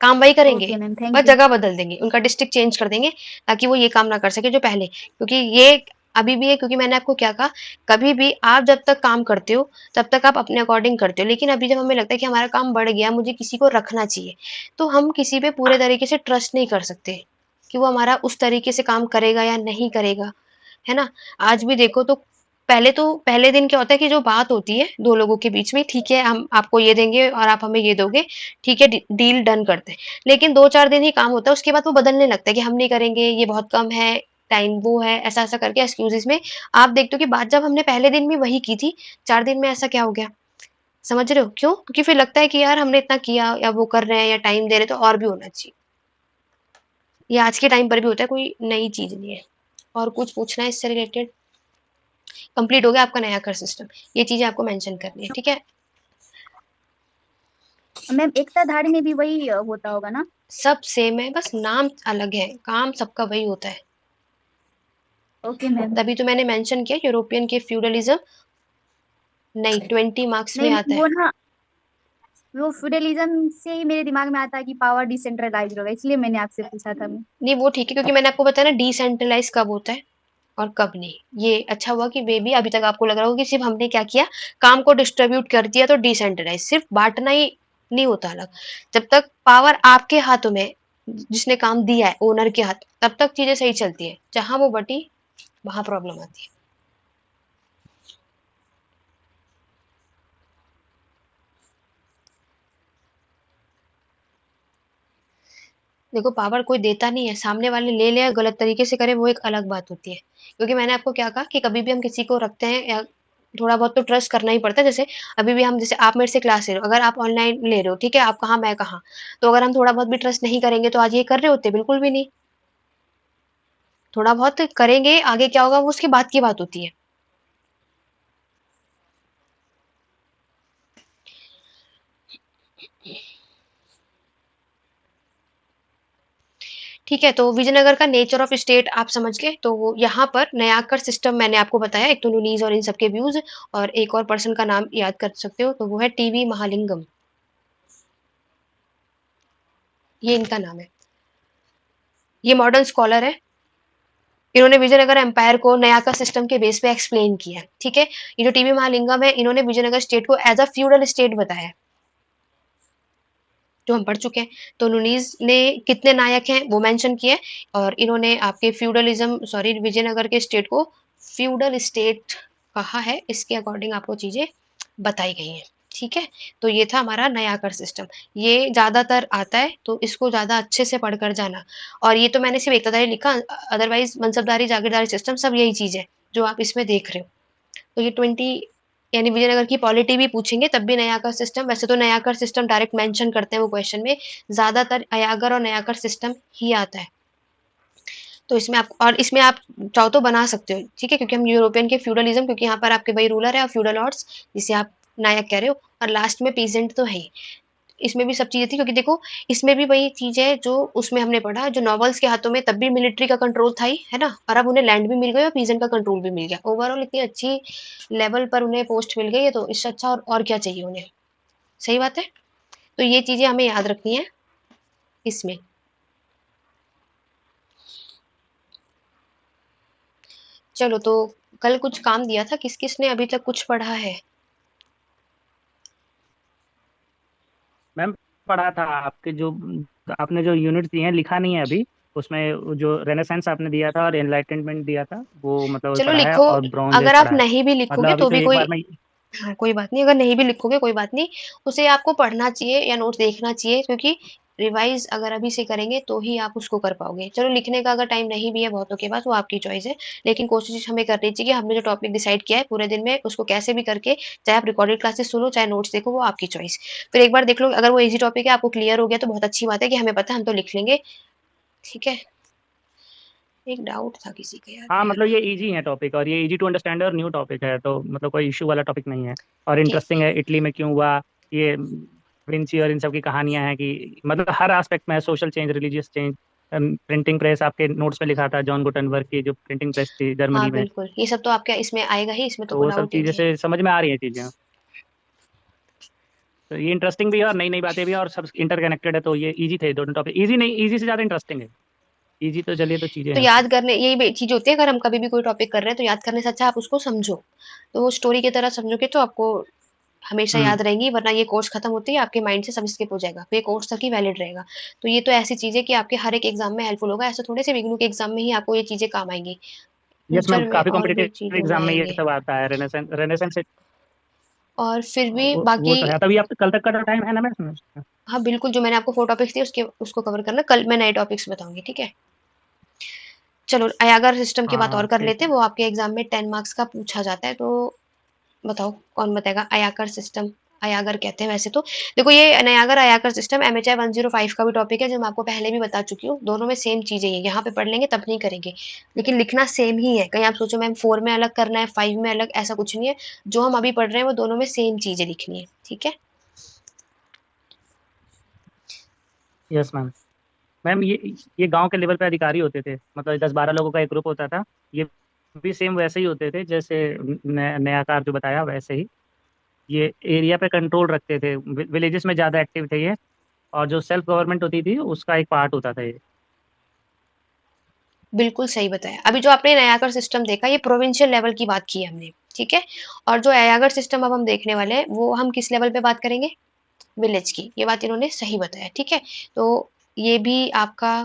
काम वही करेंगे, ओके मैम, बस थैंक यू। जगह बदल देंगे, उनका डिस्ट्रिक्ट चेंज कर देंगे, ताकि वो ये काम ना कर सके जो पहले, क्योंकि ये अभी भी है, क्योंकि मैंने आपको क्या कहा, कभी भी आप जब तक काम करते हो तब तक आप अपने अकॉर्डिंग करते हो, लेकिन अभी जब हमें लगता है कि हमारा काम बढ़ गया, मुझे किसी को रखना चाहिए, तो हम किसी पे पूरे तरीके से ट्रस्ट नहीं कर सकते कि वो हमारा उस तरीके से काम करेगा या नहीं करेगा, है ना। आज भी देखो तो पहले दिन क्या होता है कि जो बात होती है दो लोगों के बीच में, ठीक है हम आपको ये देंगे और आप हमें ये दोगे, ठीक है, डील डन करते हैं, लेकिन 2-4 दिन ही काम होता है, उसके बाद वो बदलने लगता है कि हम नहीं करेंगे, ये बहुत कम है टाइम, वो है ऐसा ऐसा करके एक्सक्यूजेस में। आप देखते हो कि बात जब हमने पहले दिन भी वही की थी, 4 दिन में ऐसा क्या हो गया, समझ रहे हो क्यों, क्योंकि फिर लगता है कि यार हमने इतना किया या वो कर रहे हैं या टाइम दे रहे तो और भी होना चाहिए। ये आज के टाइम पर भी होता है, कोई नई चीज नहीं है। और कुछ पूछना है इससे रिलेटेड, कंप्लीट हो गया आपका नया कर सिस्टम, ये चीजें आपको मेंशन करनी है, ठीक है। मैम एकताधारी में भी वही होता होगा ना? सब सेम है, बस नाम अलग है, काम सबका वही होता है। Okay ma'am. तभी तो मैंने मेंशन किया यूरोपियन के फ्यूडलिज्म नहीं 20 मार्क्स में नहीं आता है। वो ना, वो फ्यूडलिज्म से ही मेरे दिमाग में आता है कि पावर डिसेंट्रलाइज होगा, इसलिए मैंने आपसे पूछा था मैं। नहीं वो ठीक है, क्योंकि मैंने आपको बताया ना डिसेंट्रलाइज कब होता है और कब नहीं। ये अच्छा हुआ कि बेबी अभी तक आपको लग रहा होगा कि सिर्फ हमने क्या किया, काम को डिस्ट्रीब्यूट कर दिया तो डिसेंट्रलाइज, सिर्फ बांटना ही नहीं होता अलग। जब तक पावर आपके हाथों में, जिसने काम दिया है ओनर के हाथ, तब तक चीजें सही चलती है। जहां वो बटी वहां प्रॉब्लम आती है। देखो पावर कोई देता नहीं है, सामने वाले ले ले गलत तरीके से करे वो एक अलग बात होती है। क्योंकि मैंने आपको क्या कहा कि कभी भी हम किसी को रखते हैं या थोड़ा बहुत तो ट्रस्ट करना ही पड़ता है। जैसे अभी भी हम, जैसे आप मेरे से क्लास ले रहे हो, अगर आप ऑनलाइन ले रहे हो, ठीक है, आप कहाँ मैं कहाँ, तो अगर हम थोड़ा बहुत भी ट्रस्ट नहीं करेंगे तो आज ये कर रहे होते बिल्कुल भी नहीं। थोड़ा बहुत करेंगे, आगे क्या होगा वो उसके बाद की बात होती है। ठीक है, तो विजयनगर का नेचर ऑफ स्टेट आप समझ गए। तो यहाँ पर नयाकर सिस्टम मैंने आपको बताया, एक तो नुनीज और इन सबके व्यूज, और एक और पर्सन का नाम याद कर सकते हो, तो वो है टीवी महालिंगम, ये इनका नाम है। ये मॉडर्न स्कॉलर है। इन्होंने विजयनगर एम्पायर को नयाकर सिस्टम के बेस पे एक्सप्लेन किया है। ठीक है, ये जो टीवी महालिंगम है, इन्होंने विजयनगर स्टेट को एज अ फ्यूडल स्टेट बताया है, जो हम पढ़ चुके हैं। तो नुनीज ने कितने नायक हैं वो मेंशन किया है, और इन्होंने आपके फ्यूडलिज्म सॉरी विजयनगर के स्टेट को फ्यूडल स्टेट कहा है, इसके अकॉर्डिंग आपको चीजें बताई गई हैं। ठीक है, तो ये था हमारा नयाकर सिस्टम। ये ज्यादातर आता है तो इसको ज्यादा अच्छे से पढ़कर जाना। और ये तो मैंने सिर्फ एकताधारी लिखा, अदरवाइज मनसबदारी जागीरदारी सिस्टम सब यही चीज है जो आप इसमें देख रहे हो। तो ये 20 यानी विजयनगर की पॉलिटी भी पूछेंगे तब भी नयाकर सिस्टम, वैसे तो नयाकर सिस्टम डायरेक्ट मेंशन करते हैं वो क्वेश्चन में, ज्यादातर अयागर और नयाकर सिस्टम ही आता है। तो इसमें आप, और इसमें आप चाहो तो बना सकते हो, ठीक है, क्योंकि हम यूरोपियन के फ्यूडलिज्म, क्योंकि यहाँ पर आपके वही रूलर है और फ्यूडल लॉर्ड्स जिसे आप नायक कह रहे हो, और लास्ट में पीजेंट तो है ही। इसमें भी सब चीजें थी, क्योंकि देखो इसमें भी वही चीज है जो उसमें हमने पढ़ा, जो नॉवल्स के हाथों में तब भी मिलिट्री का कंट्रोल था ही, है ना, और अब उन्हें लैंड भी मिल गई और पीजेंट का कंट्रोल भी मिल गया। ओवरऑल इतनी अच्छी लेवल पर उन्हें पोस्ट मिल गई है, तो इससे अच्छा और क्या चाहिए उन्हें। सही बात है। तो ये चीजें हमें याद रखनी है इसमें। चलो, तो कल कुछ काम दिया था, किस किस ने अभी तक कुछ पढ़ा है? मैम पढ़ा था आपके जो, आपने जो यूनिट दिए हैं लिखा नहीं है अभी, उसमें वो जो रेनेसेंस आपने दिया था और एनलाइटनमेंट दिया था वो मतलब चलो पढ़ा है, लिखो, और ब्रॉन्ज एज अगर आप पढ़ा है। नहीं भी मतलब लिखोगे अभी तो तो भी एक कोई, बार में। हाँ कोई बात नहीं, अगर नहीं भी लिखोगे कोई बात नहीं, उसे आपको पढ़ना चाहिए या नोट्स देखना चाहिए, क्योंकि रिवाइज अगर अभी से करेंगे तो ही आप उसको कर पाओगे। चलो लिखने का अगर टाइम नहीं भी है बहुतों के पास, वो आपकी चॉइस है, लेकिन कोशिश हमें करनी चाहिए कि हमने जो टॉपिक डिसाइड किया है पूरे दिन में उसको कैसे भी करके, चाहे आप रिकॉर्डेड क्लासेस सुनो चाहे नोट्स देखो, वो आपकी चॉइस। फिर एक बार देख लो, अगर वो इजी टॉपिक है आपको क्लियर हो गया तो बहुत अच्छी बात है कि हमें पता है हम तो लिख लेंगे। ठीक है, एक डाउट था किसी का, याद हाँ नहीं आ मतलब रहा। ये इजी है टॉपिक, और ये इजी टू अंडरस्टैंड और न्यू टॉपिक है, तो मतलब कोई इशू वाला टॉपिक नहीं है। और ठीक, इंटरेस्टिंग है, इटली में क्यों हुआ ये, विंची और इन सब की कहानियां हैं कि मतलब हर एस्पेक्ट में है, social change, religious change. Printing press आपके नोट्स में लिखा था, जॉन गुटनबर्ग की जो प्रिंटिंग प्रेस थी हाँ जर्मनी में। बिल्कुल, ये सब तो आपका इसमें आएगा ही, इसमें तो तो कोई वो सब डाउट ही चीज़ें नहीं है। से समझ में आ रही हैं चीज़ें। तो ये इंटरेस्टिंग भी है और नई नई बातें भी हैं और सब इंटरकनेक्टेड है, तो ये इजी थे दोनों टॉपिक। इजी नहीं, इजी से ज़्यादा इंटरेस्टिंग है। इजी तो चलिए तो चीज़ें तो हैं उसमें। याद करने यही चीज होती है, अगर हम कभी भी कोई टॉपिक कर रहे हैं तो याद करने से अच्छा आप उसको समझो, तो वो स्टोरी की तरह समझोगे तो आपको हमेशा हम्म। याद रहेंगी, वरना ये कोर्स खत्म होते ही आपके माइंड से सब स्किप हो जाएगा, तो ये कोर्स तक ही वैलिड रहेगा। तो ये तो ऐसी चीज है कि आपके हर एक एग्जाम में हेल्पफुल होगा, ऐसे थोड़े से बिगनू के एग्जाम में ही आपको ये चीजें काम आएंगी, यस मैम, फ्यूचर में काफ़ी और भी कॉम्पिटिटिव चीजों में एग्जाम में ये आएंगे। सब आता है, रेनेसेंस रेनेसेंस से। और फिर भी वो बाकी, तो है, तभी आप कल तक का टाइम है ना मैम इसमें? हाँ बिल्कुल, जो मैंने आपको 4 टॉपिक्स दिए उसके उसको कवर करना, कल मैं नए टॉपिक्स बताऊंगी, ठीक है। चलो अयागर सिस्टम की हाँ बात हाँ और कर ठीक लेते है। हैं, वो आपके एग्जाम में 10 मार्क्स का पूछा जाता है, तो बताओ कौन बताएगा अयाकर सिस्टम। अयागर कहते हैं वैसे तो, देखो ये नयागर अयाकर सिस्टम MHI 105 का भी टॉपिक है, जो मैं आपको पहले भी बता चुकी हूँ, दोनों में सेम चीजें हैं, यहाँ पे पढ़ लेंगे तब नहीं करेंगे, लेकिन लिखना सेम ही है। कहीं आप सोचो मैम 4 में अलग करना है 5 में अलग, ऐसा कुछ नहीं है, जो हम अभी पढ़ रहे हैं वो दोनों में सेम चीजें लिखनी है, ठीक है। Yes ma'am. मैम ये गांव के लेवल पे अधिकारी होते थे, मतलब 10-12 लोगों का एक ग्रुप होता था। ये भी सेम वैसे ही होते थे जैसे नया कार जो बताया वैसे ही। ये एरिया पे कंट्रोल रखते थे, विलेजेस में ज़्यादा एक्टिव थे ये। और जो सेल्फ गवर्नमेंट होती थी उसका एक पार्ट होता था ये। बिल्कुल सही बताया। अभी जो आपने नयागर सिस्टम देखा ये प्रोविंशियल लेवल की बात की है हमने, ठीक है। और जो अयागर सिस्टम अब हम देखने वाले हैं वो हम किस लेवल पे बात करेंगे, विलेज की। ये बात इन्होंने सही बताया, ठीक है। तो ये भी आपका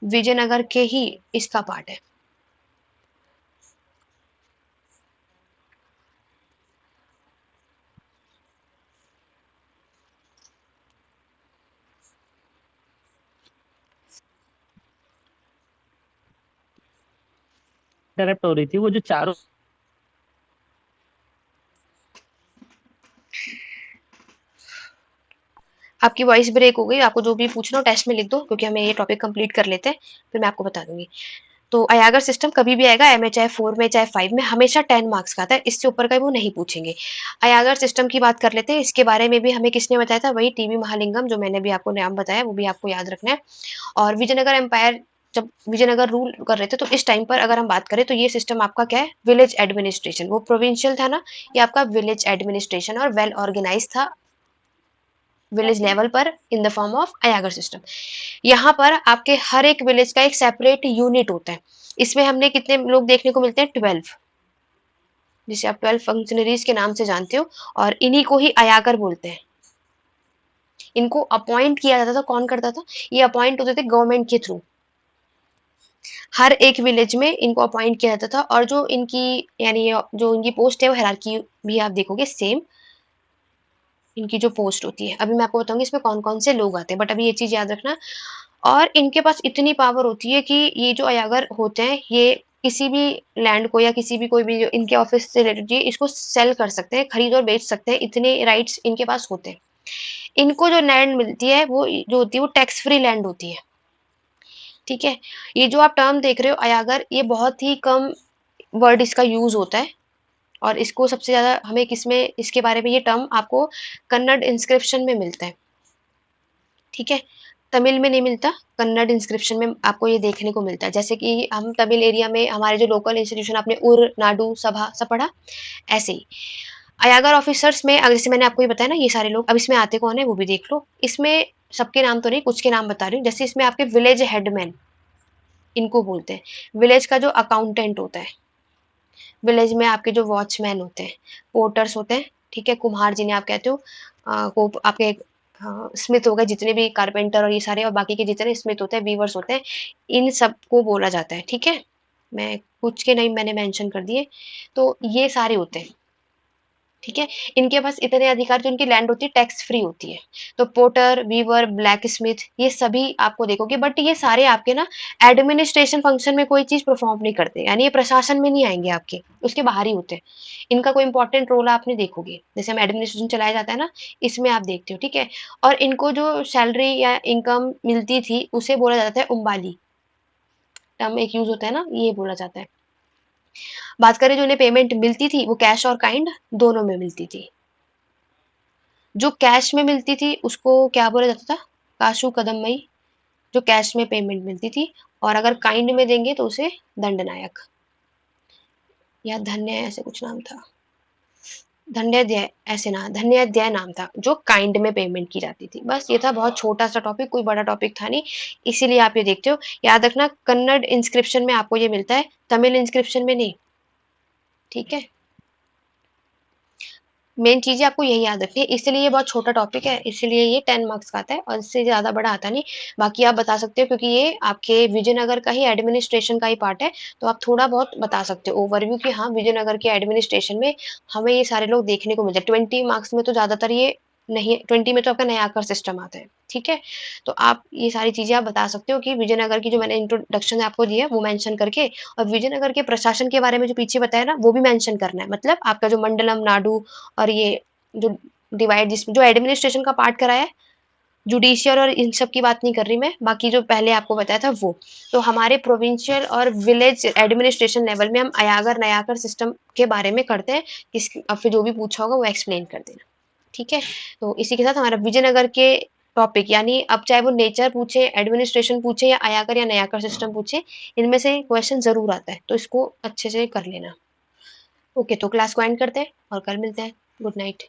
विजयनगर के ही इसका पार्ट है। इंटरप्ट हो रही थी वो जो चारों। आपकी वॉइस ब्रेक हो गई, आपको जो भी पूछना हो टेस्ट में लिख दो, क्योंकि हमें ये टॉपिक कंप्लीट कर लेते हैं, फिर मैं आपको बता दूंगी। तो अयागर सिस्टम कभी भी आएगा, एम चाहे 4 में चाहे 5 में, हमेशा 10 मार्क्स का आता है, इससे ऊपर का वो नहीं पूछेंगे। अयागर सिस्टम की बात कर लेते हैं, इसके बारे में भी हमें किसने बताया था, वही टीवी महालिंगम, जो मैंने भी आपको नाम बताया वो भी आपको याद रखना है। और विजयनगर एम्पायर जब विजयनगर रूल कर रहे थे तो इस टाइम पर अगर हम बात करें तो ये सिस्टम आपका क्या है, विलेज एडमिनिस्ट्रेशन। वो प्रोविंशियल था ना, ये आपका विलेज एडमिनिस्ट्रेशन और वेल ऑर्गेनाइज था विलेज लेवल पर in the form of Ayagar system. यहाँ पर आपके हर एक विलेज का एक सेपरेट यूनिट होता है। इसमें हमने कितने लोग देखने को मिलते हैं, 12, जिसे आप 12 फंक्शनरीज के नाम से जानते हो, और इन्हीं को ही अयागर बोलते हैं। इनको अपॉइंट किया जाता था, कौन करता था, ये अपॉइंट होते थे गवर्नमेंट के थ्रू। हर एक विलेज में इनको अपॉइंट किया जाता था, और जो इनकी यानी जो इनकी पोस्ट है वो हायरार्की भी आप देखोगे सेम इनकी जो पोस्ट होती है। अभी मैं आपको बताऊंगी इसमें कौन कौन से लोग आते हैं, बट अभी ये चीज याद रखना। और इनके पास इतनी पावर होती है कि ये जो अयागर होते हैं ये किसी भी लैंड को या किसी भी कोई भी जो इनके ऑफिस से रिलेटेड है इसको सेल कर सकते हैं, खरीद और बेच सकते हैं, इतने राइट्स इनके पास होते हैं। इनको जो लैंड मिलती है वो जो होती है वो टैक्स फ्री लैंड होती है, ठीक है। ये जो आप टर्म देख रहे हो अयागर, ये बहुत ही कम वर्ड इसका यूज होता है, और इसको सबसे ज्यादा हमें किसमें इसके बारे में ये टर्म आपको कन्नड़ इंस्क्रिप्शन में मिलता है, ठीक है। तमिल में नहीं मिलता, कन्नड़ इंस्क्रिप्शन में आपको ये देखने को मिलता है। जैसे कि हम तमिल एरिया में हमारे जो लोकल इंस्टीट्यूशन, आपने उर नाडु सभा सब पढ़ा, ऐसे ही अयागर ऑफिसर्स में जैसे मैंने आपको ये बताया ना ये सारे लोग, अब इसमें आते कौन है वो भी देख लो। इसमें सबके नाम तो नहीं, कुछ के नाम बता रही हूँ। जैसे इसमें आपके विलेज हेडमैन इनको बोलते हैं, विलेज का जो अकाउंटेंट होता है, विलेज में आपके जो वॉचमैन होते हैं, पोर्टर्स होते हैं, ठीक है, कुम्हार जिन्हें आप कहते हो, को आपके स्मिथ हो गए, जितने भी कारपेंटर और ये सारे, और बाकी के जितने स्मिथ होते हैं, वीवर्स होते हैं, इन सबको बोला जाता है, ठीक है। मैं कुछ के नेम मैंने मेंशन कर दिए, तो ये सारे होते हैं, ठीक है। इनके पास इतने अधिकार, जो इनकी लैंड होती है टैक्स फ्री होती है। तो पोर्टर, वीवर, ब्लैक स्मिथ, ये सभी आपको देखोगे, बट ये सारे आपके ना एडमिनिस्ट्रेशन फंक्शन में कोई चीज परफॉर्म नहीं करते, यानी ये प्रशासन में नहीं आएंगे आपके, उसके बाहर ही होते हैं। इनका कोई इंपॉर्टेंट रोल आपने देखोगे, जैसे हम एडमिनिस्ट्रेशन चलाया जाता है ना, इसमें आप देखते हो, ठीक है। और इनको जो सैलरी या इनकम मिलती थी उसे बोला जाता है उम्बाली, टर्म एक यूज होता है ना, ये बोला जाता है। बात करें जो उन्हें पेमेंट मिलती थी वो कैश और काइंड दोनों में मिलती थी। जो कैश में मिलती थी उसको क्या बोला जाता था, काशू कदमई, जो कैश में पेमेंट मिलती थी। और अगर काइंड में देंगे तो उसे दंडनायक या धन्य ऐसे कुछ नाम था, धन्याध्याय ऐसे ना, धन्याध्याय नाम था, जो काइंड में पेमेंट की जाती थी। बस ये था, बहुत छोटा सा टॉपिक, कोई बड़ा टॉपिक था नहीं, इसीलिए आप ये देखते हो। याद रखना कन्नड़ इंस्क्रिप्शन में आपको ये मिलता है, तमिल इंस्क्रिप्शन में नहीं, ठीक है। मेन चीजें आपको यही याद रखनी है, इसलिए ये बहुत छोटा टॉपिक है, इसलिए ये 10 मार्क्स का आता है और इससे ज्यादा बड़ा आता नहीं। बाकी आप बता सकते हो, क्योंकि ये आपके विजयनगर का ही एडमिनिस्ट्रेशन का ही पार्ट है, तो आप थोड़ा बहुत बता सकते हो ओवरव्यू कि हाँ विजयनगर के एडमिनिस्ट्रेशन में हमें ये सारे लोग देखने को मिलते हैं। 20 मार्क्स में तो ज्यादातर ये नहीं, 20 में तो आपका नया आकर सिस्टम आता है, ठीक है। तो आप ये सारी चीजें आप बता सकते हो कि विजयनगर की जो मैंने इंट्रोडक्शन आपको दिया वो मेंशन करके, और विजयनगर के प्रशासन के बारे में जो पीछे बताया ना वो भी मेंशन करना है। मतलब आपका जो मंडलम, नाडु और ये जो डिवाइड, जिसमें जो एडमिनिस्ट्रेशन का पार्ट कराया है, जुडिशियल और इन सब की बात नहीं कर रही मैं, बाकी जो पहले आपको बताया था वो। तो हमारे प्रोविंशियल और विलेज एडमिनिस्ट्रेशन लेवल में हम अयागर नयाकर सिस्टम के बारे में करते हैं, किस अब फिर जो भी पूछा होगा वो एक्सप्लेन कर देना, ठीक है। तो इसी के साथ हमारा विजयनगर के टॉपिक, यानी अब चाहे वो नेचर पूछे, एडमिनिस्ट्रेशन पूछे या आयाकर या नयाकर सिस्टम पूछे, इनमें से क्वेश्चन जरूर आता है, तो इसको अच्छे से कर लेना। ओके, तो क्लास को एंड करते हैं और कल मिलते हैं। Good night.